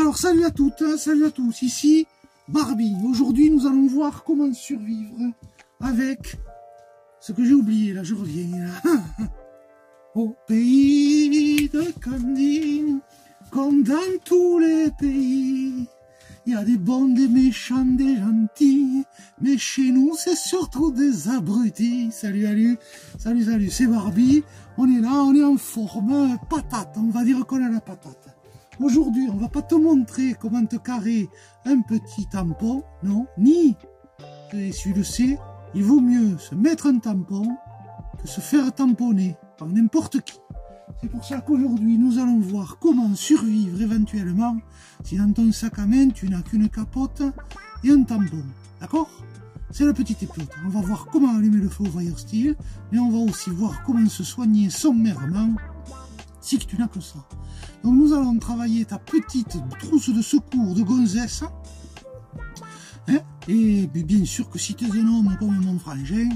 Alors salut à toutes, salut à tous, ici Barbie. Aujourd'hui nous allons voir comment survivre avec ce que j'ai oublié, là je reviens là. Au pays de Candine, comme dans tous les pays, il y a des bons, des méchants, des gentils, mais chez nous c'est surtout des abrutis. Salut, c'est Barbie, on est là, on est en forme patate, on va dire qu'on a la patate. Aujourd'hui, on va pas te montrer comment te carrer un petit tampon, non, ni, et tu le sais, il vaut mieux se mettre un tampon que se faire tamponner par n'importe qui. C'est pour ça qu'aujourd'hui, nous allons voir comment survivre éventuellement si dans ton sac à main, tu n'as qu'une capote et un tampon. D'accord? C'est la petite épilote. On va voir comment allumer le feu au Fire Steel, mais on va aussi voir comment se soigner sommairement si tu n'as que ça. Donc nous allons travailler ta petite trousse de secours de gonzesse. Hein? Et bien sûr que si tu es un homme comme mon frangin,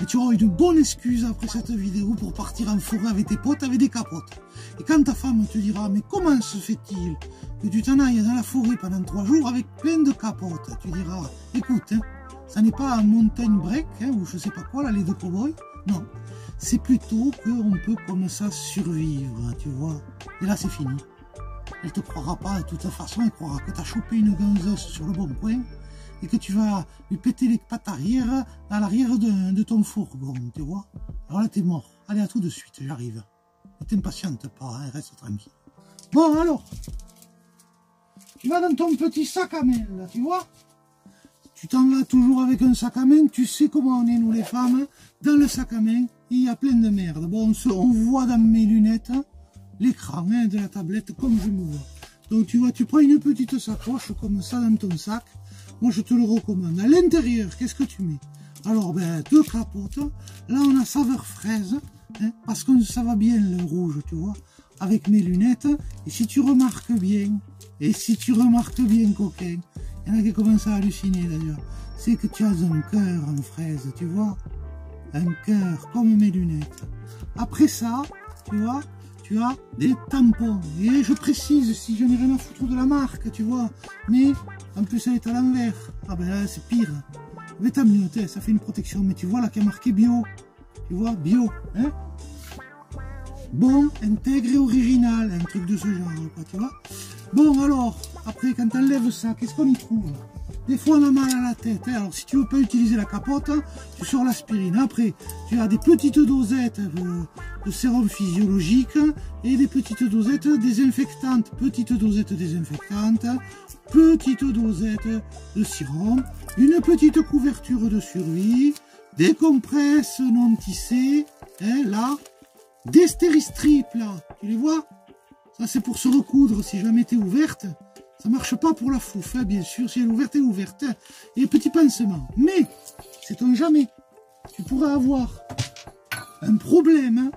et tu auras une bonne excuse après cette vidéo pour partir en forêt avec tes potes avec des capotes. Et quand ta femme te dira, mais comment se fait-il que tu t'en ailles dans la forêt pendant 3 jours avec plein de capotes? Tu diras, écoute, hein, ça n'est pas un mountain break, hein, ou je sais pas quoi, l'allée de cow-boy. Non, c'est plutôt qu'on peut comme ça survivre, tu vois. Et là c'est fini. Elle te croira pas de toute façon, elle croira que tu as chopé une gonzesse sur le bon coin et que tu vas lui péter les pattes arrière à l'arrière de ton fourgon, tu vois. Alors là t'es mort. Allez, à tout de suite, j'arrive. Ne t'impatiente pas, hein, reste tranquille. Bon alors, tu vas dans ton petit sac à main là, tu vois. Tu t'en vas toujours avec un sac à main, tu sais comment on est nous les femmes. Dans le sac à main, il y a plein de merde. Bon, on voit dans mes lunettes l'écran hein, de la tablette comme je me vois. Donc tu vois, tu prends une petite sacoche comme ça dans ton sac. Moi je te le recommande. À l'intérieur, qu'est-ce que tu mets? Alors ben, 2 capotes. Là on a saveur fraise, hein, parce que ça va bien le rouge, tu vois, avec mes lunettes. Et si tu remarques bien, coquin, il y en a qui commencent à halluciner d'ailleurs, c'est que tu as un cœur en fraise, tu vois. Un cœur comme mes lunettes. Après ça, tu vois, tu as des tampons. Et je précise, si je n'ai rien à foutre de la marque, tu vois. Mais en plus elle est à l'envers. Ah ben là c'est pire. Mais tant mieux, ça fait une protection. Mais tu vois là qui est marqué bio. Tu vois, bio. Hein? Bon, intègre et original. Un truc de ce genre, quoi, tu vois. Bon alors, après quand tu enlèves ça, qu'est-ce qu'on y trouve? Des fois on a mal à la tête, hein. Alors si tu veux pas utiliser la capote, tu sors l'aspirine. Après, tu as des petites dosettes de sérum physiologique et des petites dosettes désinfectantes. Petites dosettes désinfectantes, petites dosettes de sérum, une petite couverture de survie, des compresses non tissées, hein, là, des stéristrips là, tu les vois? Ça c'est pour se recoudre si jamais t'es ouverte. Ça marche pas pour la fouf, hein, bien sûr, si elle est ouverte, elle est ouverte. Hein. Et petit pansement. Mais, sait-on jamais, tu pourrais avoir un problème hein,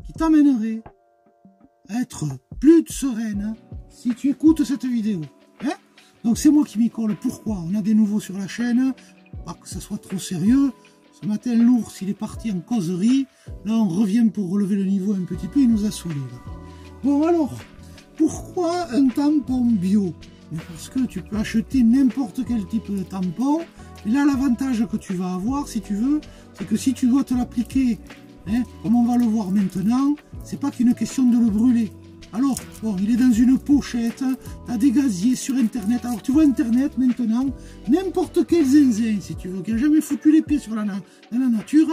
qui t'amènerait à être plus sereine hein, si tu écoutes cette vidéo. Hein. Donc c'est moi qui m'y colle. Pourquoi? On a des nouveaux sur la chaîne, pas que ça soit trop sérieux. Ce matin, l'ours, il est parti en causerie. Là, on revient pour relever le niveau un petit peu, il nous a saoulés. Là. Bon alors... Pourquoi un tampon bio? Parce que tu peux acheter n'importe quel type de tampon. Et là, l'avantage que tu vas avoir, si tu veux, c'est que si tu dois te l'appliquer, hein, comme on va le voir maintenant, c'est pas qu'une question de le brûler. Alors, bon, il est dans une pochette, tu as des gaziers sur Internet. Alors, tu vois Internet maintenant, n'importe quel zinzin, si tu veux, qui n'a jamais foutu les pieds dans la nature,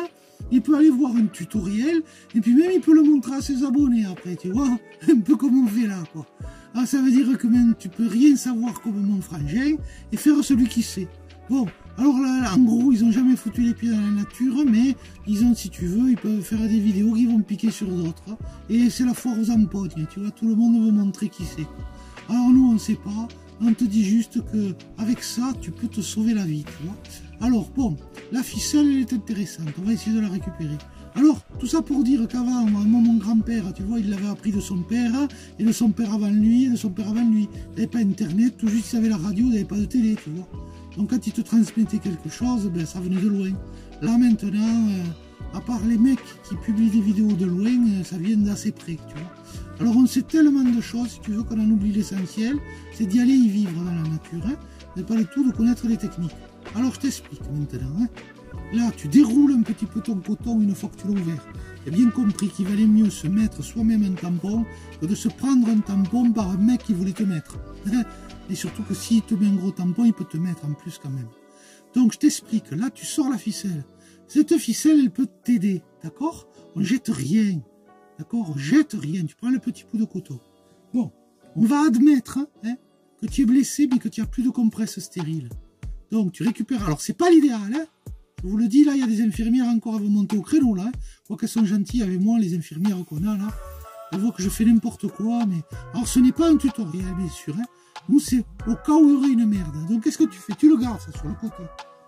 il peut aller voir un tutoriel, et puis même il peut le montrer à ses abonnés après, tu vois, un peu comme on fait là, quoi. Alors ça veut dire que même tu peux rien savoir comme mon frangin, et faire celui qui sait. Bon, alors là, en gros, ils ont jamais foutu les pieds dans la nature, mais ils ont, si tu veux, ils peuvent faire des vidéos qui vont piquer sur d'autres, et c'est la foire aux empoignes, tu vois, tout le monde veut montrer qui c'est. Alors nous, on ne sait pas, on te dit juste que avec ça, tu peux te sauver la vie, tu vois. Alors, bon, la ficelle, elle est intéressante. On va essayer de la récupérer. Alors, tout ça pour dire qu'avant, mon grand-père, tu vois, il l'avait appris de son père, et de son père avant lui, et de son père avant lui. Il n'avait pas Internet, tout juste il avait la radio, il n'avait pas de télé, tu vois. Donc, quand il te transmettait quelque chose, ben, ça venait de loin. Là, maintenant, à part les mecs qui publient des vidéos de loin, ça vient d'assez près, tu vois. Alors on sait tellement de choses, si tu veux qu'on en oublie l'essentiel, c'est d'y aller y vivre dans la nature, hein, mais pas le tout de connaître les techniques. Alors je t'explique maintenant. Hein. Là, tu déroules un petit peu ton coton une fois que tu l'as ouvert. Tu as bien compris qu'il valait mieux se mettre soi-même un tampon que de se prendre un tampon par un mec qui voulait te mettre. Hein. Et surtout que s'il te met un gros tampon, il peut te mettre en plus quand même. Donc je t'explique, là tu sors la ficelle. Cette ficelle, elle peut t'aider, d'accord? On jette rien. D'accord, on jette rien, tu prends le petit bout de coton. Bon, on va admettre hein, que tu es blessé, mais que tu n'as plus de compresse stérile. Donc, tu récupères... Alors, c'est pas l'idéal, hein. Je vous le dis, là, il y a des infirmières encore à vous monter au créneau, là. Quoi qu'elles sont gentilles avec moi, les infirmières qu'on a, là. Elles voient que je fais n'importe quoi, mais... Alors, ce n'est pas un tutoriel, bien sûr, hein. Nous, c'est au cas où il y aurait une merde. Donc, qu'est-ce que tu fais? Tu le gardes, ça, sur le côté.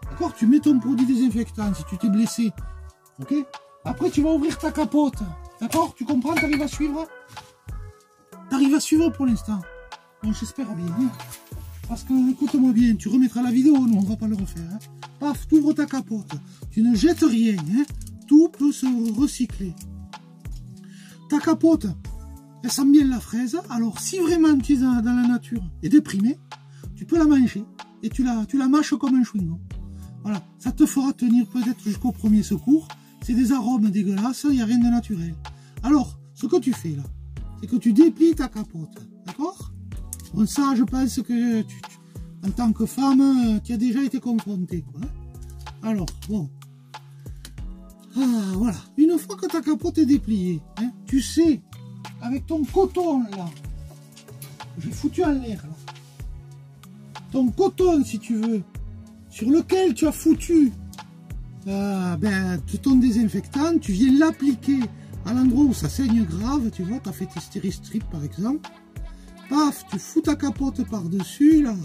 D'accord? Tu mets ton produit désinfectant si tu t'es blessé. Ok? Après, tu vas ouvrir ta capote. D'accord? Tu comprends? Tu arrives à suivre? Tu arrives à suivre pour l'instant? Bon, j'espère bien. Hein? Parce que, écoute-moi bien, tu remettras la vidéo, non, on va pas le refaire. Hein? Paf, tu ouvres ta capote. Tu ne jettes rien. Hein? Tout peut se recycler. Ta capote, elle sent bien la fraise. Alors, si vraiment tu es dans la nature et déprimé, tu peux la manger. Et tu la mâches comme un chewing-gum. Voilà. Ça te fera tenir peut-être jusqu'au premier secours. C'est des arômes dégueulasses, il n'y a rien de naturel. Alors, ce que tu fais là, c'est que tu déplies ta capote, d'accord? Bon, ça, je pense que en tant que femme, tu as déjà été confronté, quoi. Alors, bon. Ah, voilà. Une fois que ta capote est dépliée, hein, tu sais, avec ton coton là, j'ai foutu en l'air là, ton coton, si tu veux, sur lequel tu as foutu ton désinfectant, tu viens l'appliquer à l'endroit où ça saigne grave, tu vois, tu as fait tes stéristrip par exemple. Paf, tu fous ta capote par-dessus, là.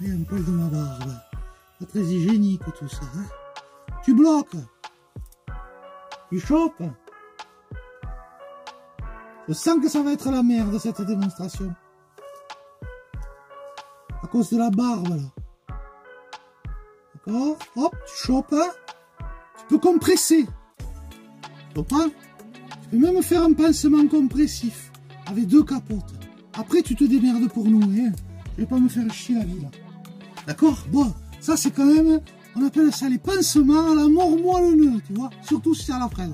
Et un poil de ma barbe. Pas très hygiénique tout ça. Hein. Tu bloques. Tu chopes. Je sens que ça va être la merde cette démonstration. À cause de la barbe, là. D'accord? Hop, tu chopes. Tu peux compresser. Tu comprends? Tu peux même faire un pansement compressif avec 2 capotes. Après, tu te démerdes pour nous. Hein. Je vais pas me faire chier la vie, là. D'accord? Bon, ça, c'est quand même... On appelle ça les pansements à la mort moelleux, tu vois? Surtout si c'est à la fraise.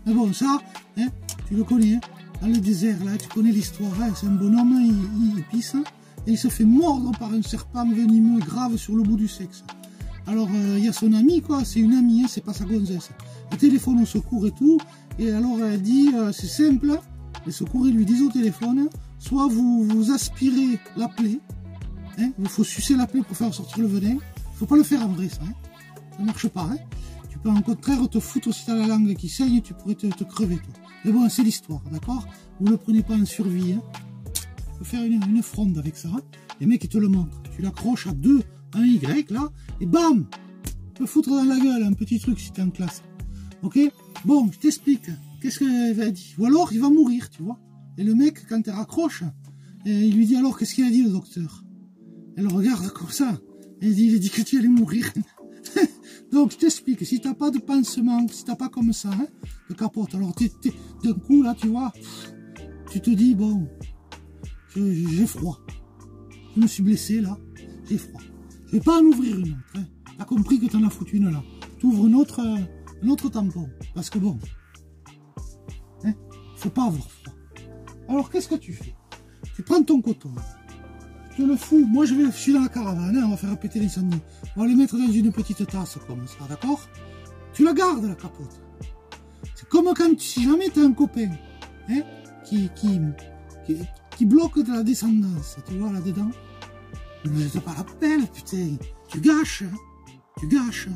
Mais bon, ça, hein, tu le connais. Hein. Dans le désert, là, tu connais l'histoire. Hein. C'est un bonhomme, il pisse. Hein, et il se fait mordre par un serpent venimeux grave sur le bout du sexe. Alors, il y a son amie, quoi. C'est une amie, hein, c'est pas sa gonzesse. Elle téléphone au secours et tout. Et alors, elle dit, c'est simple. Les secours, ils lui disent au téléphone, soit vous aspirez la plaie, hein, il faut sucer la plaie pour faire sortir le venin. Il faut pas le faire en vrai, ça. Hein. Ça marche pas. Hein. Tu peux en contraire te foutre si tu as la langue qui saigne, tu pourrais te crever, toi. Mais bon, c'est l'histoire, d'accord? Vous ne le prenez pas en survie. Hein. Tu peux faire une fronde avec ça. Hein. Les mecs, ils te le montrent. Tu l'accroches à un Y, là, et bam! Tu peux foutre dans la gueule un petit truc si tu es en classe. Ok? Bon, je t'explique. Qu'est-ce qu'elle va dire? Ou alors, il va mourir, tu vois. Et le mec, quand elle raccroche, il lui dit alors, qu'est-ce qu'il a dit, le docteur? Elle regarde comme ça. Il a dit que tu allais mourir. Donc, je t'explique. Si tu n'as pas de pansement, si tu n'as pas comme ça, hein, de capote, alors d'un coup, là, tu vois, tu te dis, bon, j'ai froid. Je me suis blessé, là. J'ai froid. Je vais pas en ouvrir une autre. Hein. Tu as compris que tu en as foutu une là. Tu ouvres un autre tampon. Parce que bon, hein, faut pas avoir froid. Alors, qu'est-ce que tu fais? Tu prends ton coton. Tu le fous. Moi, je suis dans la caravane. Hein, on va faire péter l'incendie. On va le mettre dans une petite tasse comme ça, d'accord? Tu la gardes, la capote. C'est comme quand, si jamais tu as un copain hein, qui bloque de la descendance, tu vois, là-dedans. Ne jette pas la pelle, putain. Tu gâches. Hein, tu gâches.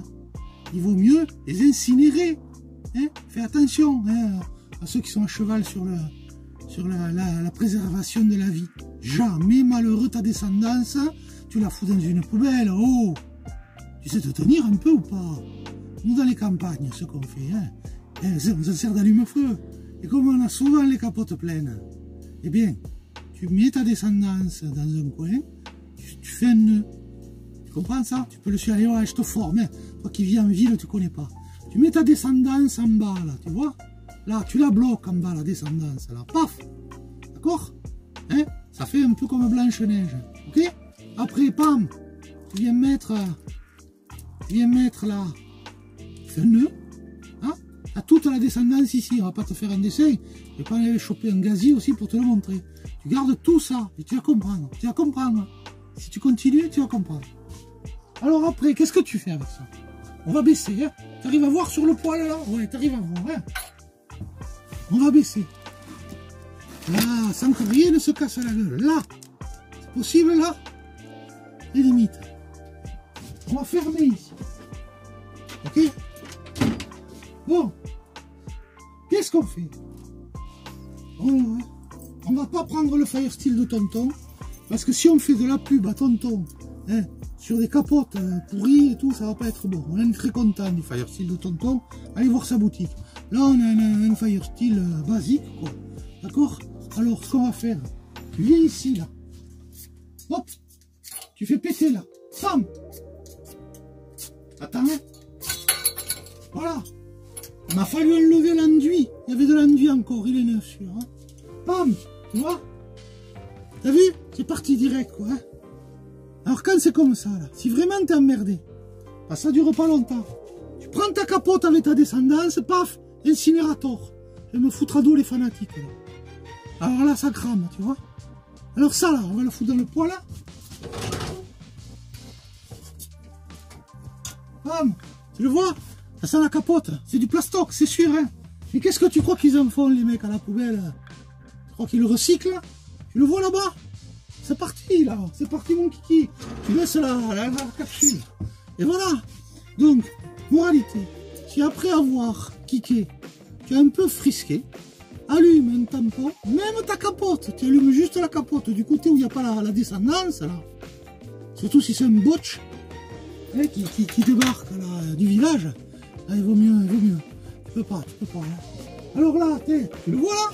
Il vaut mieux les incinérer. Hein. Fais attention hein, à ceux qui sont à cheval sur la préservation de la vie. Jamais malheureux ta descendance, tu la fous dans une poubelle. Oh, tu sais te tenir un peu ou pas? Nous dans les campagnes, ce qu'on fait, hein, on se sert d'allume-feu. Et comme on a souvent les capotes pleines, eh bien, tu mets ta descendance dans un coin, tu fais un nœud. Tu comprends ça? Tu peux le suivre, allez, je te forme. Hein. Toi qui vis en ville, tu connais pas. Tu mets ta descendance en bas, là, tu vois? là, tu la bloques en bas, la descendance, là, paf, d'accord, hein, ça fait un peu comme Blanche-Neige, ok. Après, pam, tu viens mettre là, tu fais un nœud, hein, à toute la descendance ici, on va pas te faire un dessin, je vais pas aller choper un gazier aussi pour te le montrer. Tu gardes tout ça, et tu vas comprendre, Si tu continues, tu vas comprendre. Alors après, qu'est-ce que tu fais avec ça? On va baisser, hein. Tu arrives à voir sur le poil là? Ouais, tu arrives à voir, hein. On va baisser. Là, sans que rien ne se casse la gueule. Là, c'est possible là? Les limites. On va fermer ici. Ok? Bon. Qu'est-ce qu'on fait? On va pas prendre le Fire Steel de Tonton. Parce que si on fait de la pub à Tonton, hein, sur des capotes pourries et tout, ça va pas être bon. On est très content du Fire Steel de Tonton. Allez voir sa boutique. Là, on a un Fire Steel basique, quoi. D'accord? Alors, ce qu'on va faire, tu viens ici, là. Hop! Tu fais péter, là. Bam! Attends, hein. Voilà. Il m'a fallu enlever l'enduit. Il y avait de l'enduit encore, il est neuf, celui-là. Hein. Bam! Tu vois? T'as vu? C'est parti direct, quoi. Hein. Alors, quand c'est comme ça, là, si vraiment t'es emmerdé, bah, ça dure pas longtemps. Tu prends ta capote avec ta descendance, paf, incinérateur. Je vais me foutre à dos les fanatiques, là. Alors là, ça crame, tu vois. Alors ça, là, on va le foutre dans le poêle, là. Bam! Tu le vois? Ça sent la capote. C'est du plastoc, c'est sûr, hein. Mais qu'est-ce que tu crois qu'ils en font, les mecs, à la poubelle? Tu crois qu'ils le recyclent? Tu le vois là-bas? C'est parti, là. C'est parti, mon kiki. Tu laisses la capsule. Et voilà. Donc, moralité. Si après avoir kické, tu as un peu frisqué, allume un tampon, même ta capote. Tu allumes juste la capote du côté où il n'y a pas la descendance, là. Surtout si c'est un botch qui débarque là, du village. Là, il vaut mieux. Tu peux pas. Hein. Alors là, tu le vois là?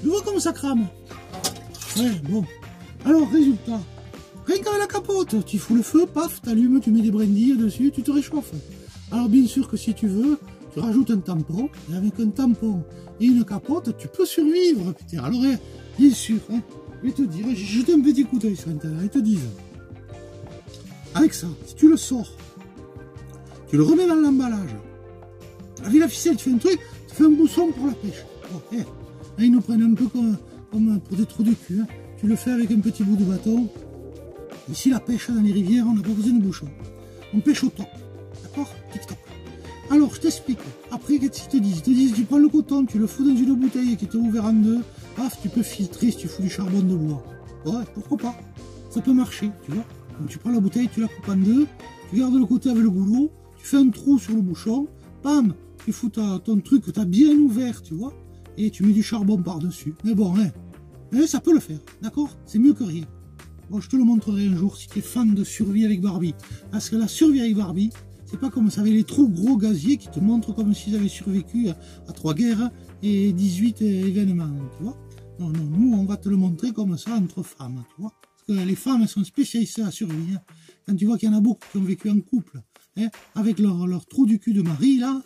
Tu vois comme ça crame? Ouais, bon. Alors, résultat. Rien qu'avec la capote, tu fous le feu, paf, t'allumes, tu mets des brindilles dessus, tu te réchauffes. Alors, bien sûr que si tu veux, tu rajoutes un tampon, et avec un tampon et une capote, tu peux survivre, putain. Alors, bien sûr, hein, je vais te dire, j'ai jeté un petit coup d'œil sur Internet, ils te disent, avec ça, si tu le sors, tu le remets dans l'emballage, avec la ficelle, tu fais un truc, tu fais un bousson pour la pêche. Oh, là, ils nous prennent un peu comme pour des trous de cul, hein. Tu le fais avec un petit bout de bâton. Ici, la pêche dans les rivières, on n'a pas besoin de bouchon. On pêche au top. D'accord? Tic-toc. Alors, je t'explique. Après, qu'est-ce qu'ils te disent? Tu prends le coton, tu le fous dans une bouteille qui est ouverte en deux. Paf, tu peux filtrer si tu fous du charbon de bois. Ouais, pourquoi pas? Ça peut marcher, tu vois. Donc, tu prends la bouteille, tu la coupes en deux. Tu gardes le côté avec le goulot. Tu fais un trou sur le bouchon. Bam! Tu fous ton truc que tu as bien ouvert, tu vois. Et tu mets du charbon par-dessus. Mais bon, hein. Mais ça peut le faire, d'accord? C'est mieux que rien. Bon, je te le montrerai un jour si tu es fan de survie avec Barbie. Parce que la survie avec Barbie, c'est pas comme ça avec les trop gros gaziers qui te montrent comme s'ils avaient survécu à 3 guerres et 18 événements, tu vois. Non, nous, on va te le montrer comme ça entre femmes, tu vois. Parce que les femmes, elles sont spécialisées à la survie. Hein. Quand tu vois qu'il y en a beaucoup qui ont vécu en couple, hein, avec leur trou du cul de mari, là,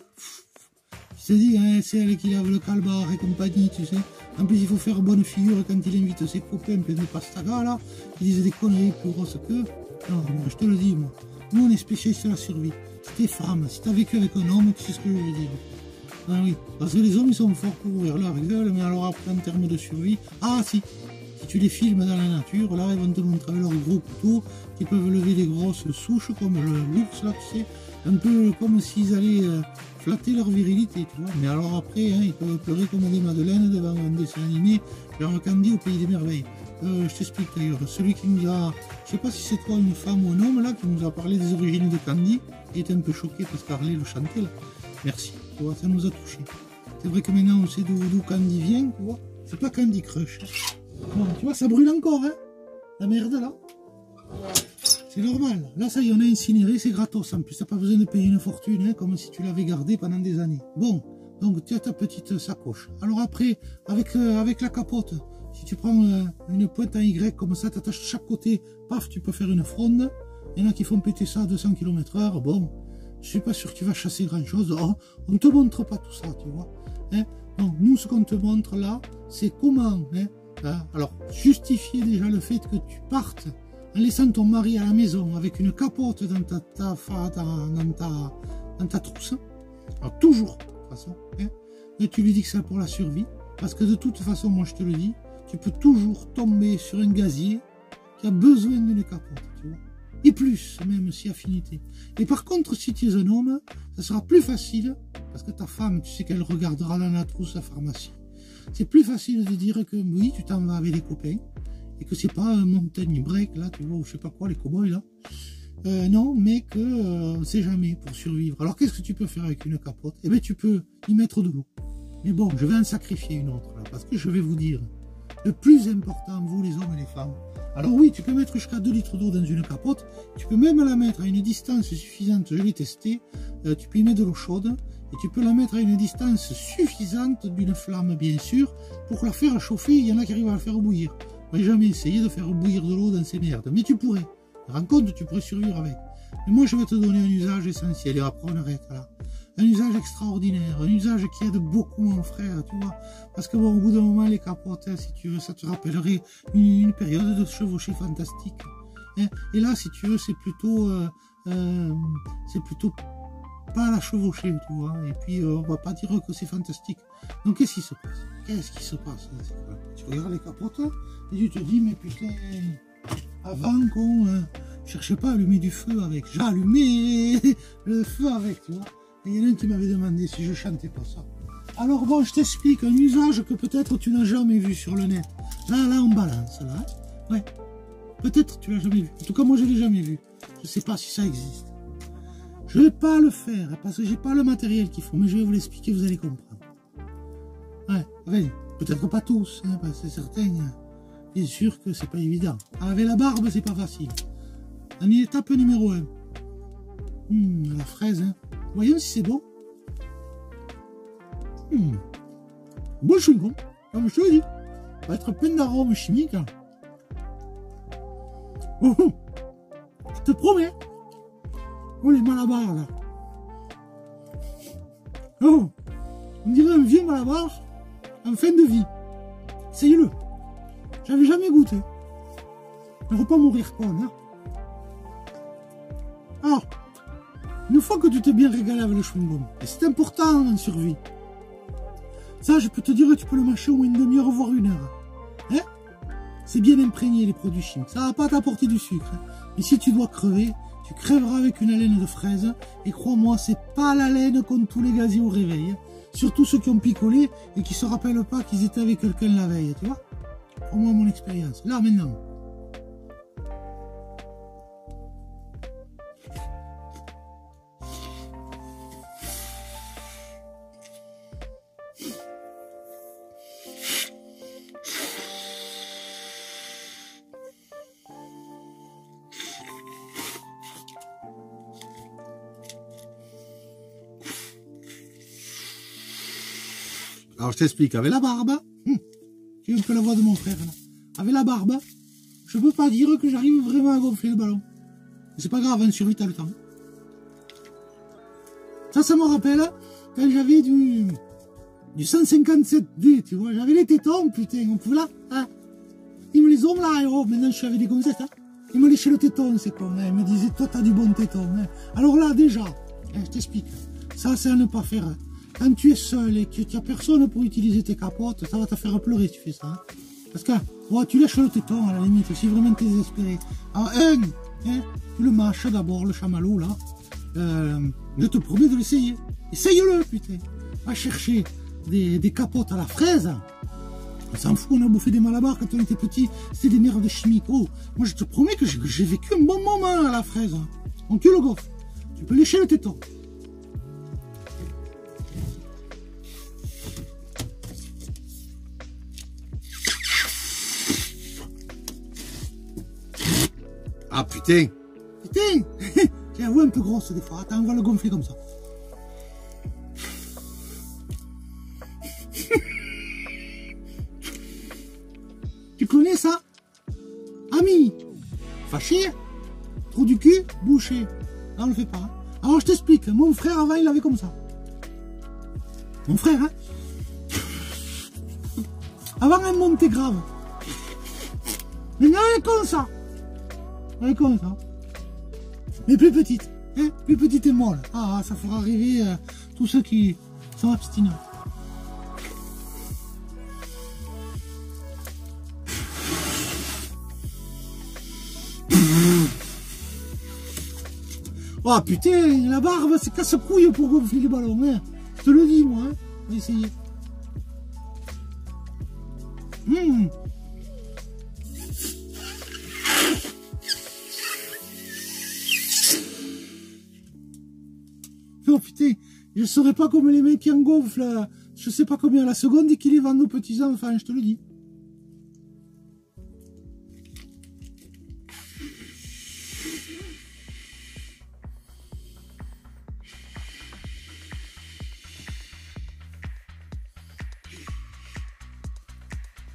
je te dis, hein, c'est elle qui lave le calbar et compagnie, tu sais. En plus, il faut faire bonne figure quand il invite ses copains plein de pastaga, là, qui disent des conneries plus grosses que. Non, je te le dis, moi. Nous, on est spécialistes sur la survie. Si t'es femme, si t'as vécu avec un homme, tu sais ce que je veux dire. Ah oui, parce que les hommes, ils sont forts pour ouvrir leur gueule, mais alors après, en termes de survie, ah si tu les filmes dans la nature, là, ils vont te montrer avec leurs gros couteaux, qui peuvent lever des grosses souches, comme l'ours, là, tu sais, un peu comme s'ils allaient flatter leur virilité, tu vois. Mais alors après, hein, ils peuvent pleurer comme des madeleines devant un dessin animé, genre Candy au pays des merveilles. Je t'explique d'ailleurs, celui qui nous a, je sais pas si c'est toi une femme ou un homme là, qui nous a parlé des origines de Candy, il était un peu choqué parce qu'Harley le chantait là. Merci, tu vois, ça nous a touché. C'est vrai que maintenant on sait d'où Candy vient, tu vois. C'est pas Candy Crush. Bon, tu vois, ça brûle encore, hein. La merde là. C'est normal. Là, ça y est, on a incinéré, c'est gratos. En plus, t'as pas besoin de payer une fortune, hein, comme si tu l'avais gardé pendant des années. Bon, donc tu as ta petite sacoche. Alors après, avec la capote, si tu prends une pointe en Y comme ça, t'attaches chaque côté, paf, tu peux faire une fronde. Il y en a qui font péter ça à 200 km/h. Bon, je suis pas sûr que tu vas chasser grand chose. Oh, on te montre pas tout ça, tu vois. Hein. Donc, nous, ce qu'on te montre là, c'est comment, hein, alors, justifier déjà le fait que tu partes en laissant ton mari à la maison avec une capote dans ta trousse. Alors, toujours, de toute façon. Hein, et tu lui dis que c'est pour la survie. Parce que de toute façon, moi je te le dis, tu peux toujours tomber sur un gazier qui a besoin d'une capote, tu vois. Et plus, même si affinité. Et par contre, si tu es un homme, ça sera plus facile, parce que ta femme, tu sais qu'elle regardera dans la trousse à pharmacie. C'est plus facile de dire que oui, tu t'en vas avec les copains, et que c'est pas un montagne break, là, tu vois, ou je sais pas quoi, les cow-boys, là. Non, mais que on sait jamais pour survivre. Alors qu'est-ce que tu peux faire avec une capote? Eh bien, tu peux y mettre de l'eau. Mais bon, je vais en sacrifier une autre, là, parce que je vais vous dire, le plus important, vous les hommes et les femmes, alors oui, tu peux mettre jusqu'à 2 litres d'eau dans une capote, tu peux même la mettre à une distance suffisante, je l'ai testé, tu peux y mettre de l'eau chaude, et tu peux la mettre à une distance suffisante d'une flamme, bien sûr, pour la faire chauffer, il y en a qui arrivent à la faire bouillir. Moi, j'ai jamais essayé de faire bouillir de l'eau dans ces merdes, mais tu pourrais. Rends compte, tu pourrais survivre avec. Mais moi, je vais te donner un usage essentiel, et après on arrête là. Un usage extraordinaire, un usage qui aide beaucoup mon frère, tu vois. Parce que bon, au bout d'un moment, les capotes, hein, si tu veux, ça te rappellerait une période de chevauchée fantastique. Hein. Et là, si tu veux, c'est plutôt pas la chevauchée, tu vois. Et puis, on va pas dire que c'est fantastique. Donc, qu'est-ce qui se passe? Qu'est-ce qui se passe? Tu regardes les capotes, et tu te dis, mais putain, avant qu'on cherchait pas à allumer du feu avec. J'ai allumé le feu avec, tu vois. Et il y en a un qui m'avait demandé si je chantais pas ça. Alors bon, je t'explique un usage que peut-être tu n'as jamais vu sur le net. Là, on balance, là. Ouais. Peut-être tu l'as jamais vu. En tout cas, moi, je l'ai jamais vu. Je sais pas si ça existe. Je vais pas le faire, parce que j'ai pas le matériel qu'il faut, mais je vais vous l'expliquer, vous allez comprendre. Ouais, allez. Peut-être pas tous, hein, parce que certains, bien sûr que c'est pas évident. Avec la barbe, c'est pas facile. En étape numéro 1. La fraise, hein. Voyons si c'est bon. Bon chewing-gum, comme je te le dis. Ça va être plein d'arômes chimiques. Hein. Je te promets. Oh, les malabars, là. Oh, on dirait un vieux malabar en fin de vie. Essayez-le. J'avais jamais goûté. Je ne veux pas mourir con, hein. Alors, une fois que tu t'es bien régalé avec le chewing-gum, et c'est important en survie, ça je peux te dire que tu peux le mâcher au moins une demi-heure, voire 1 heure. Hein? C'est bien imprégné les produits chimiques, ça va pas t'apporter du sucre. Hein? Mais si tu dois crever, tu crèveras avec une haleine de fraise, et crois-moi, c'est pas l'haleine qu'ont tous les gaziers au réveil. Hein? Surtout ceux qui ont picolé et qui se rappellent pas qu'ils étaient avec quelqu'un la veille, tu vois? Crois-moi mon expérience. Là maintenant. Alors je t'explique, avec la barbe, tu as un peu la voix de mon frère là. Avec la barbe, je peux pas dire que j'arrive vraiment à gonfler le ballon. C'est pas grave, en survie t'as le temps. Ça me rappelle quand j'avais du 157D, tu vois, j'avais les tétons, putain, on pouvait là, hein. Ils me les ont là, oh, maintenant je suis avec des gonzettes, hein. Ils me léchaient le téton, c'est con, hein. Ils me disaient, toi t'as du bon téton, hein. Alors là, déjà, hein, je t'explique, ça c'est à ne pas faire. Quand tu es seul et que tu n'as personne pour utiliser tes capotes, ça va te faire pleurer si tu fais ça. Hein. Parce que ouais, tu lèches le téton à la limite, si vraiment tu es désespéré. Alors, hein, tu le mâches d'abord, le chamallow, là. Je te promets de l'essayer. Essaye-le, putain. Va chercher des capotes à la fraise. On s'en fout, on a bouffé des malabars quand on était petit. C'était des merdes chimiques. Oh, moi je te promets que j'ai vécu un bon moment à la fraise. Donc tu le gaufres. Tu peux lécher le téton. Ah putain! Putain! J'ai la voix un peu grosse des fois. Attends, on va le gonfler comme ça. Tu connais ça? Ami! Fâché? Trou du cul? Bouché. Là on le fait pas. Hein. Alors je t'explique. Mon frère avant il avait comme ça. Mon frère, hein? Avant, elle montait grave. Maintenant, elle est comme ça. Elle est comme ça. Mais plus petite. Hein, plus petite et molle. Ah, ça fera rêver tous ceux qui sont abstinents. Oh putain, la barbe, c'est casse-couille pour gonfler les ballons. Hein. Je te le dis, moi. Hein. On va essayer. Oh putain, je ne saurais pas comme les mecs qui en gonflent, je sais pas combien à la seconde et qui les vendent aux petits enfants, je te le dis.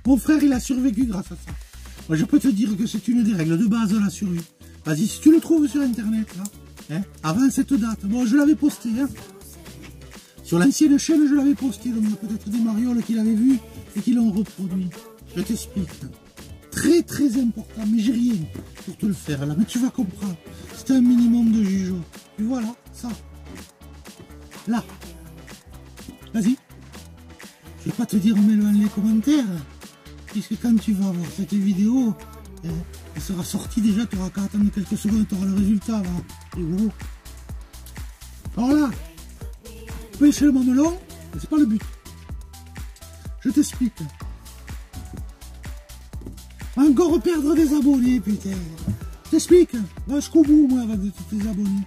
Mon frère, il a survécu grâce à ça. Moi, je peux te dire que c'est une des règles de base de la survie. Vas-y, si tu le trouves sur Internet, là, hein, avant cette date, bon, je l'avais posté, hein. Sur l'ancienne chaîne, je l'avais posté, donc il y a peut-être des marioles qui l'avaient vu et qui l'ont reproduit. Je t'explique. Très, très important, mais j'ai rien pour te le faire, là, mais tu vas comprendre. C'est un minimum de jugeot. Tu vois, là, ça. Là. Vas-y. Je vais pas te dire, mets-le dans les commentaires. Puisque quand tu vas voir cette vidéo, elle sera sortie déjà, tu auras qu'à attendre quelques secondes, tu auras le résultat. C'est gros. Alors là, pêcher le mamelon, c'est pas le but. Je t'explique. Encore perdre des abonnés, putain. Je t'explique. Va jusqu'au bout, moi, avec tous tes abonnés.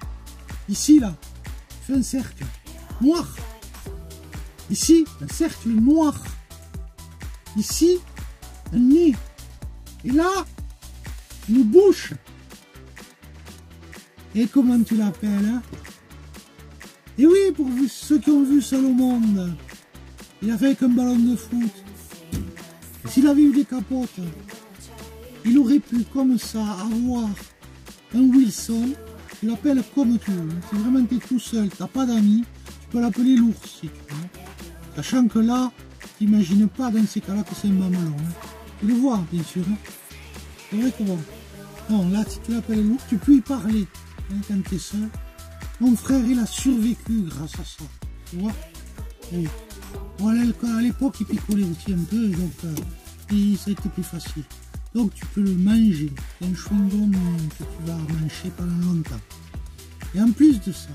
Ici, là, fais un cercle noir. Ici, un cercle noir. Ici, un nez. Et là, une bouche. Et comment tu l'appelles, hein? Et oui, pour ceux qui ont vu Seul au monde, il a fait avec un ballon de foot. S'il avait eu des capotes, il aurait pu, comme ça, avoir un Wilson. Tu l'appelles comme tu veux. Si vraiment tu es tout seul, tu n'as pas d'amis, tu peux l'appeler l'ours si tu veux. Sachant que là, tu n'imagines pas dans ces cas-là que c'est un mamelon. Hein. Tu le vois, bien sûr. Hein. C'est vrai que bon. Non, là, si tu l'appelles l'ours, tu peux y parler hein, quand tu es seul. Mon frère, il a survécu grâce à ça. Tu vois? Oui. Bon, à l'époque, il picolait aussi un peu, donc ça a été plus facile. Donc, tu peux le manger. C'est un chewing-gum que tu vas manger pendant longtemps. Et en plus de ça,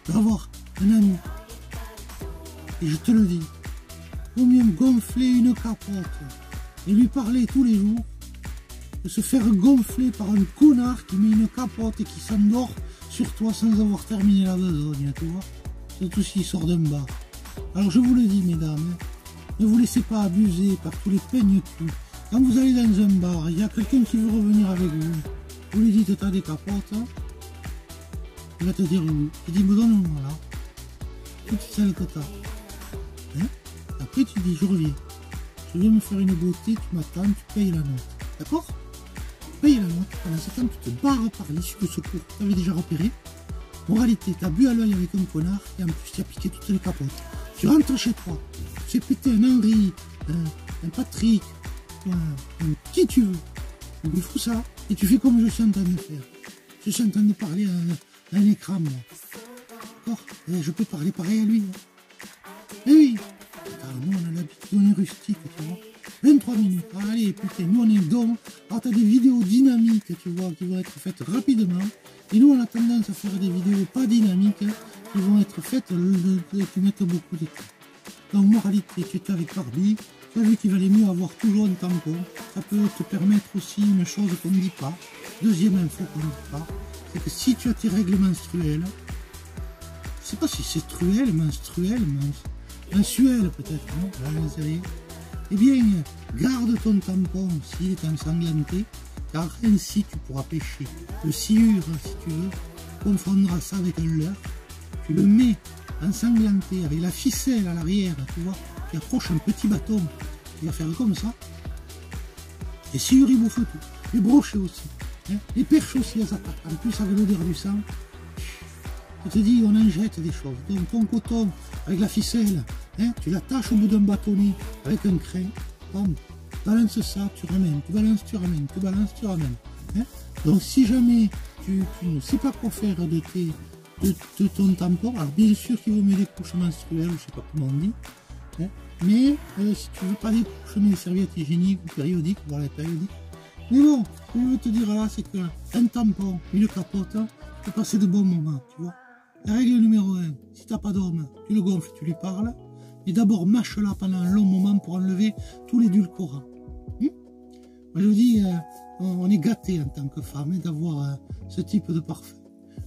tu peux avoir un ami. Et je te le dis, vaut mieux gonfler une capote et lui parler tous les jours de se faire gonfler par un connard qui met une capote et qui s'endort sur toi sans avoir terminé la besogne, tu vois. Surtout s'il sort d'un bar. Alors je vous le dis, mesdames, hein, ne vous laissez pas abuser par tous les peignes-culs. Quand vous allez dans un bar, il y a quelqu'un qui veut revenir avec vous. Vous lui dites, t'as des capotes, hein? Il va te dire oui. Il dit, me donne-moi là. Toutes celles que t'as. Hein? Après tu dis, je reviens. Je viens me faire une beauté, tu m'attends, tu payes la note. D'accord? Tu payes la note, pendant ce temps tu te barres par l'issue de secours. Tu avais déjà repéré. Moralité, tu as bu à l'œil avec un connard et en plus tu as piqué toutes les capotes. Tu rentres chez toi, tu fais péter un Henri, un Patrick, qui tu veux. Tu lui fous ça et tu fais comme je suis en train de faire. Je suis en train de parler à un écran, moi. D'accord? Je peux parler pareil à lui. Eh oui. Alors, nous, on a l'habitude, on est rustique, tu vois. 23 minutes. Allez, putain, nous, on est donc. Alors, tu as des vidéos dynamiques, tu vois, qui vont être faites rapidement. Et nous, on a tendance à faire des vidéos pas dynamiques, qui vont être faites, qui mettent beaucoup de temps. Donc, moralité, tu étais avec Barbie. Tu as vu qu'il valait mieux avoir toujours un tampon. Ça peut te permettre aussi une chose qu'on ne dit pas. Deuxième info qu'on ne dit pas. C'est que si tu as tes règles menstruelles, je sais pas si c'est mensuel peut-être, non? Là, eh bien, garde ton tampon s'il est ensanglanté, car ainsi tu pourras pêcher le sciure, si tu veux, confondra ça avec un leurre, tu le mets ensanglanté avec la ficelle à l'arrière, tu vois, qui approche un petit bâton, il va faire comme ça, les sciures ils bouffent tout, les brochets aussi, hein, les perches aussi elles attaquent, en plus avec l'odeur du sang. Je te dis, on en jette des choses. Donc ton coton avec la ficelle, hein, tu l'attaches au bout d'un bâtonnet avec un crin, bam, tu balances ça, tu ramènes, tu balances, tu ramènes, tu balances, tu ramènes. Hein. Donc si jamais tu ne sais pas quoi faire de ton tampon, alors bien sûr qu'il vaut mieux des couches menstruelles, je sais pas comment on dit, hein, mais si tu veux pas des couches, mais des serviettes hygiéniques ou périodiques, voilà, périodiques. Mais bon, ce que je veux te dire là, c'est qu'un tampon, une capote, tu peux passer de bons moments, tu vois. La règle numéro 1, si t'as pas d'homme, tu le gonfles, tu lui parles, et d'abord mâche-la pendant un long moment pour enlever tous les édulcorants. Moi je vous dis, on est gâté en tant que femme hein, d'avoir ce type de parfum.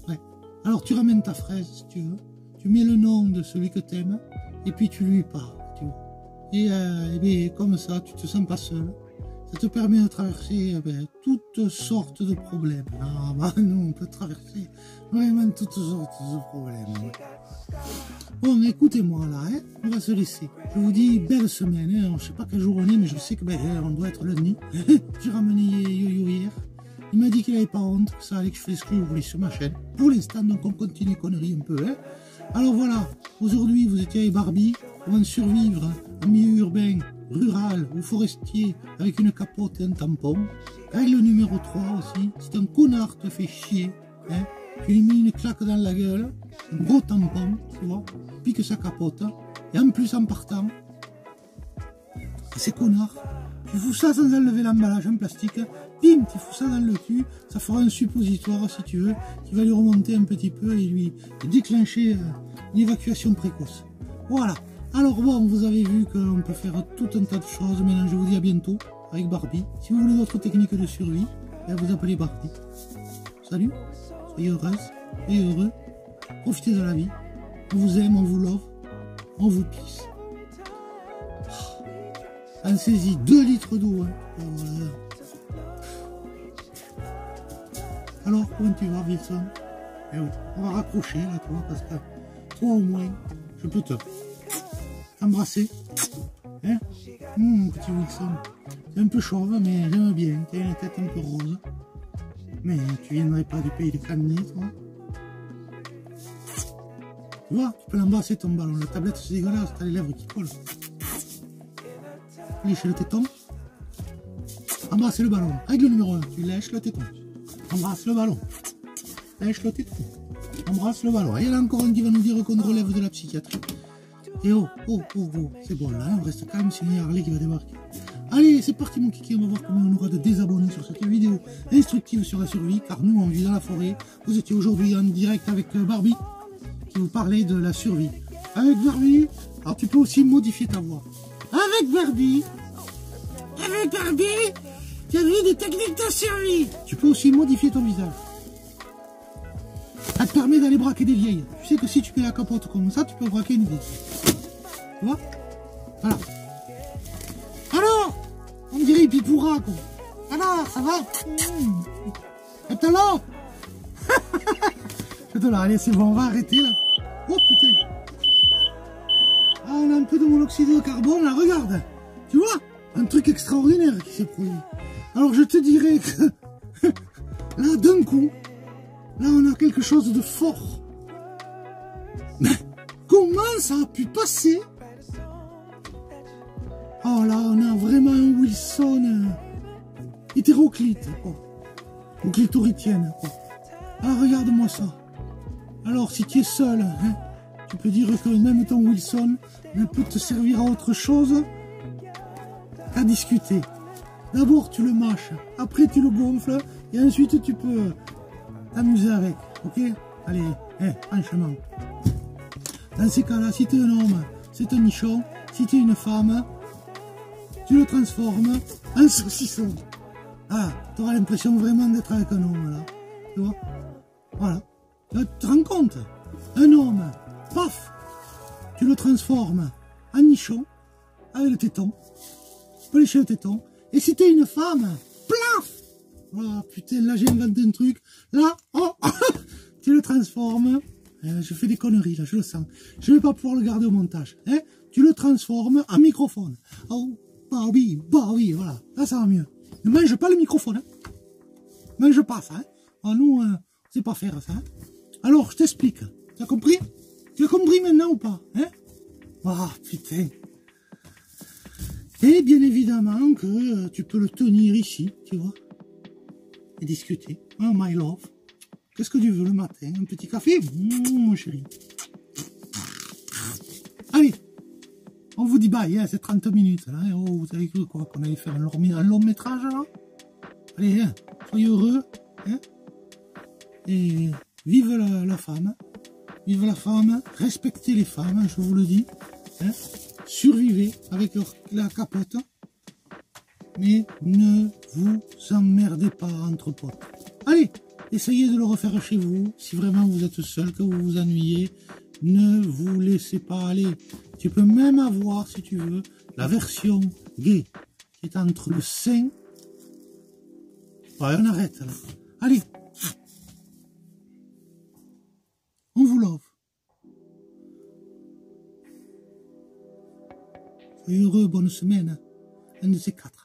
Ouais. Alors tu ramènes ta fraise si tu veux, tu mets le nom de celui que t'aimes, et puis tu lui parles, tu vois. Et bien, comme ça, tu te sens pas seul. Ça te permet de traverser toutes sortes de problèmes. Ah, bah, nous, on peut traverser vraiment toutes sortes de problèmes. Bon, mais écoutez-moi là, hein, on va se laisser. Je vous dis belle semaine. Hein, je sais pas quel jour on est, mais je sais que on doit être lundi. J'ai ramené Yo-Yo hier. Il m'a dit qu'il n'avait pas honte, que ça allait que je fasse ce que je voulais sur ma chaîne. Pour l'instant, donc on continue conneries un peu. Hein. Alors voilà, aujourd'hui vous étiez avec Barbie. Comment survivre en milieu urbain, rural ou forestier avec une capote et un tampon. Règle numéro 3 aussi, si un connard te fait chier, hein, tu lui mets une claque dans la gueule, un gros tampon, tu vois, pique sa capote, et en plus en partant, c'est connard, tu fous ça sans enlever l'emballage en plastique, bim, tu fous ça dans le cul, ça fera un suppositoire si tu veux, qui va lui remonter un petit peu et lui déclencher une évacuation précoce. Voilà. Alors bon, vous avez vu qu'on peut faire tout un tas de choses. Maintenant, je vous dis à bientôt avec Barbie. Si vous voulez d'autres techniques de survie, vous appelez Barbie. Salut, soyez heureuse et heureux. Profitez de la vie. On vous aime, on vous love, on vous pisse. Pensez-y, 2 litres d'eau. Hein. Alors, comment tu vas, Wilson? Eh oui, on va raccrocher là, toi, parce que toi au moins, je peux te embrasser, hein, petit Wilson, c'est un peu chauve, mais j'aime bien, tu as une tête un peu rose, mais tu viendrais pas du pays de Candy, toi, tu vois, tu peux l'embrasser ton ballon, la tablette c'est dégueulasse, t'as les lèvres qui collent, lèche le téton, embrasse le ballon, règle numéro 1, tu lèches le téton, embrasse le ballon, lèche le téton, embrasse le ballon, et il y en a encore un qui va nous dire qu'on relève de la psychiatrie. Et oh, c'est bon là, on reste calme, sinon il y a Harley qui va débarquer. Allez, c'est parti mon kiki, on va voir combien on aura de désabonnés sur cette vidéo instructive sur la survie, car nous on vit dans la forêt. Vous étiez aujourd'hui en direct avec Barbie, qui vous parlait de la survie. Avec Barbie, alors tu peux aussi modifier ta voix. Avec Barbie, tu as vu des techniques de survie. Tu peux aussi modifier ton visage. Ça te permet d'aller braquer des vieilles. Tu sais que si tu mets la capote comme ça, tu peux braquer une vieille. Tu vois? Voilà. Alors, on dirait Pipoura, quoi. Alors, ça va? Attends-là. Attends-là, allez, c'est bon, on va arrêter, là. Oh, putain. Ah, on a un peu de monoxyde de carbone, là, regarde. Tu vois? Un truc extraordinaire qui s'est produit. Alors, je te dirais que... là, d'un coup... là, on a quelque chose de fort. Mais comment ça a pu passer? Oh là, on a vraiment un Wilson hétéroclite, quoi. Ou clitoritienne, quoi. Ah, regarde-moi ça. Alors, si tu es seul, hein, tu peux dire que même ton Wilson ne peut te servir à autre chose qu'à discuter. D'abord, tu le mâches, après tu le gonfles, et ensuite tu peux t'amuser avec, ok? Allez, franchement. Dans ces cas-là, si tu es un homme, c'est un nichon. Si tu es une femme, tu le transformes en saucisson. Ah, tu auras l'impression vraiment d'être avec un homme, là. Tu vois? Voilà. Tu te rends compte? Un homme, paf, tu le transformes en nichon, avec le téton. Tu peux lécher le téton. Et si tu es une femme, plaf! Oh putain, là j'ai inventé un truc. Là, oh, tu le transformes. Je fais des conneries là, je le sens. Je vais pas pouvoir le garder au montage. Hein? Tu le transformes en microphone. Oh, bah oui, voilà. Là ça va mieux. Ne mange pas le microphone. Hein? Mange pas ça. Hein? Oh, nous, on sait pas faire ça. Hein? Alors, je t'explique. Tu as compris? Tu as compris maintenant ou pas? Hein? Ah, putain. Et bien évidemment que tu peux le tenir ici, tu vois, et discuter. Oh, my love. Qu'est-ce que tu veux le matin? Un petit café? Mon chéri. Allez, on vous dit bye, hein, c'est 30 minutes. Là, hein. Oh, vous avez cru quoi? Qu'on allait faire un long métrage, là? Allez, hein, soyez heureux. Hein, et vive la femme. Vive la femme. Respectez les femmes, je vous le dis. Hein, survivez avec la capote. Mais ne vous emmerdez pas entre potes. Allez, essayez de le refaire chez vous. Si vraiment vous êtes seul, que vous vous ennuyez, ne vous laissez pas aller. Tu peux même avoir, si tu veux, la version gay, qui est entre le sein. Ouais, on arrête là. Allez. On vous love. Soyez heureux, bonne semaine. Un de ces quatre.